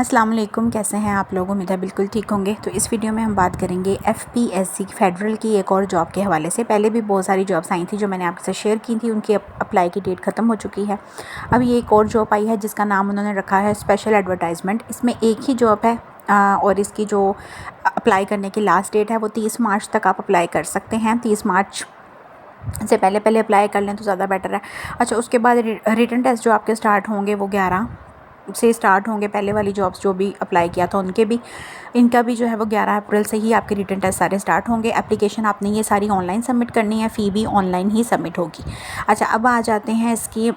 अस्सलाम वालेकुम, कैसे हैं आप लोग। उम्मीद है बिल्कुल ठीक होंगे। तो इस वीडियो में हम बात करेंगे एफपीएससी फेडरल की एक और जॉब के हवाले से। पहले भी बहुत सारी जॉब्स आई थी जो मैंने आपसे शेयर की थी, उनकी अप्लाई की डेट ख़त्म हो चुकी है। अब ये एक और जॉब आई है जिसका नाम उन्होंने रखा है स्पेशल एडवर्टाइजमेंट। इसमें एक ही जॉब है और इसकी जो अप्लाई करने की लास्ट डेट है वो 30 मार्च तक आप अप्लाई कर सकते हैं। 30 मार्च से पहले अप्लाई कर लें तो ज़्यादा बेटर है। अच्छा, उसके बाद रिटन टेस्ट जो आपके स्टार्ट होंगे वो 11 से स्टार्ट होंगे। पहले वाली जॉब्स जो भी अप्लाई किया था उनके भी, इनका भी जो है वो 11 अप्रैल से ही आपके रिटन टेस्ट सारे स्टार्ट होंगे। एप्लीकेशन आपने ये सारी ऑनलाइन सबमिट करनी है, फ़ी भी ऑनलाइन ही सबमिट होगी। अच्छा, अब आ जाते हैं इसकी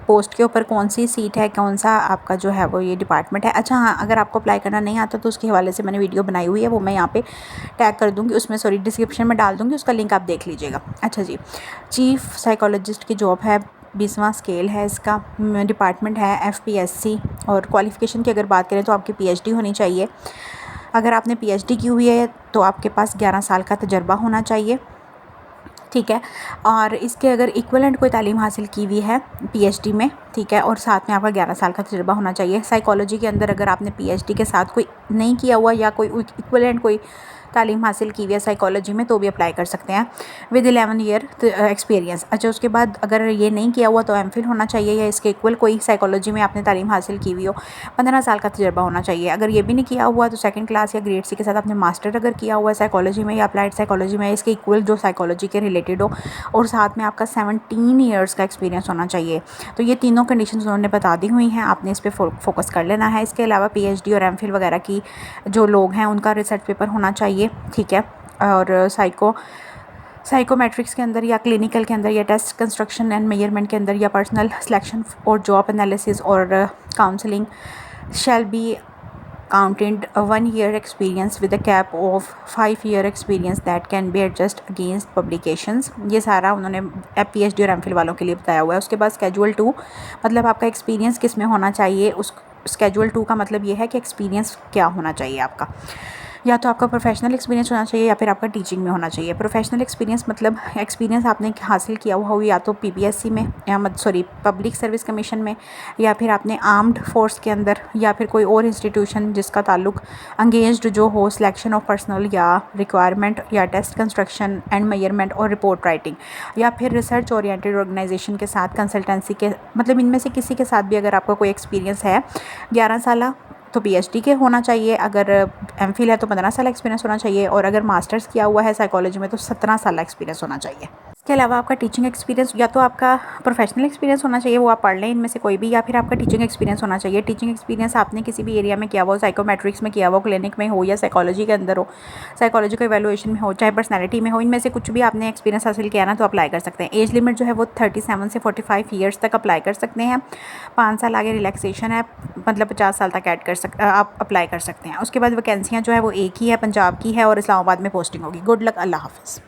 पोस्ट के ऊपर, कौन सी सीट है, कौन सा आपका जो है वो ये डिपार्टमेंट है। अच्छा हाँ, अगर आपको अप्लाई करना नहीं आता तो उसके हवाले से मैंने वीडियो बनाई हुई है, वो मैं यहाँ पे टैग कर दूँगी, उसमें डिस्क्रिप्शन में डाल दूँगी, उसका लिंक आप देख लीजिएगा। अच्छा जी, चीफ़ साइकोलॉजिस्ट की जॉब है, 20वां स्केल है इसका, डिपार्टमेंट है एफपीएससी। और क्वालिफ़िकेशन की अगर बात करें तो आपकी पीएचडी होनी चाहिए। अगर आपने पीएचडी की हुई है तो आपके पास 11 साल का तजर्बा होना चाहिए, ठीक है। और इसके अगर इक्विवेलेंट कोई तालीम हासिल की हुई है पीएचडी में, ठीक है, और साथ में आपका 11 साल का तजुर्बा होना चाहिए। साइकोलॉजी के अंदर अगर आपने पीएचडी के साथ कोई नहीं किया हुआ या कोई इक्विवेलेंट कोई तालीम हासिल की हुई है साइकोलॉजी में तो भी अप्लाई कर सकते हैं विद 11 ईयर एक्सपीरियंस। अच्छा, उसके बाद अगर ये नहीं किया हुआ तो एमफिल होना चाहिए या इसके इक्वल कोई साइकोलॉजी में आपने तालीम हासिल की हुई हो, 15 साल का तजुर्बा होना चाहिए। अगर ये भी नहीं किया हुआ तो सेकंड क्लास या ग्रेड सी के साथ आपने मास्टर अगर किया हुआ है साइकोलॉजी में या अप्लाइड साइकोलॉजी में, इसके इक्वल जो साइकोलॉजी के रिलेटेड हो, और साथ में आपका 17 ईयर्स का एक्सपीरियंस होना चाहिए। तो ये तीनों कंडीशंस उन्होंने बता दी हुई हैं, आपने इस पर फोकस कर लेना है। इसके अलावा पीएचडी और एमफिल वगैरह की जो लोग हैं उनका रिसर्च पेपर होना चाहिए, ठीक है। और साइकोमेट्रिक्स के अंदर या क्लिनिकल के अंदर या टेस्ट कंस्ट्रक्शन एंड मेजरमेंट के अंदर या पर्सनल सिलेक्शन और जॉब एनालिसिस और counselling shall be counted 1 year experience with a cap of 5 year experience that can be adjust against publications। ये सारा उन्होंने पीएचडी और एमफिल वालों के लिए बताया हुआ है। उसके बाद स्केड्यूल 2, मतलब आपका एक्सपीरियंस किस में होना चाहिए। उस स्केड्यूल 2 का मतलब ये है कि एक्सपीरियंस क्या होना चाहिए आपका, या तो आपका प्रोफेशनल एक्सपीरियंस होना चाहिए या फिर आपका टीचिंग में होना चाहिए। प्रोफेशनल एक्सपीरियंस मतलब एक्सपीरियंस आपने हासिल किया हुआ हो या तो पीपीएससी में या पब्लिक सर्विस कमीशन में, या फिर आपने आर्म्ड फोर्स के अंदर, या फिर कोई और इंस्टीट्यूशन जिसका ताल्लुक अंगेज्ड जो हो सिलेक्शन ऑफ पर्सनल या रिक्वायरमेंट या टेस्ट कंस्ट्रक्शन एंड मेजरमेंट और रिपोर्ट राइटिंग, या फिर रिसर्च ओरिएंटेड ऑर्गेनाइजेशन के साथ कंसल्टेंसी के, मतलब इनमें से किसी के साथ भी अगर आपका कोई एक्सपीरियंस है 11 साल तो पीएचडी के होना चाहिए। अगर एमफिल है तो 15 साल एक्सपीरियंस होना चाहिए, और अगर मास्टर्स किया हुआ है साइकोलॉजी में तो 17 साल एक्सपीरियंस होना चाहिए। इसके अलावा आपका टीचिंग एक्सपीरियंस, या तो आपका प्रोफेशनल एक्सपीरियंस होना चाहिए, वो आप पढ़ लें इनमें से कोई भी, या फिर आपका टीचिंग एक्सपीरियंस होना चाहिए। टीचिंग एक्सपीरियंस आपने किसी भी एरिया में किया हुआ हो, साइकोमेट्रिक्स में किया हुआ, क्लिनिक में हो या साइकोलॉजी के अंदर हो, साइकोलॉजी को इवैल्यूएशन में हो, चाहे पर्सनैलिटी में हो, इनमें से कुछ भी आपने एक्सपीरियंस हासिल किया ना तो अप्लाई कर सकते हैं। एज लिमिट जो है वो 37 से 45 ईयर्स तक अप्लाई कर सकते हैं। 5 साल आगे रिलैक्सेशन है, मतलब 50 साल तक आप अप्लाई कर सकते हैं। उसके बाद वैकेंसियाँ जो है वो एक ही है, पंजाब की है और इस्लामाबाद में पोस्टिंग होगी। गुड लक, अल्लाह हाफ़िज़।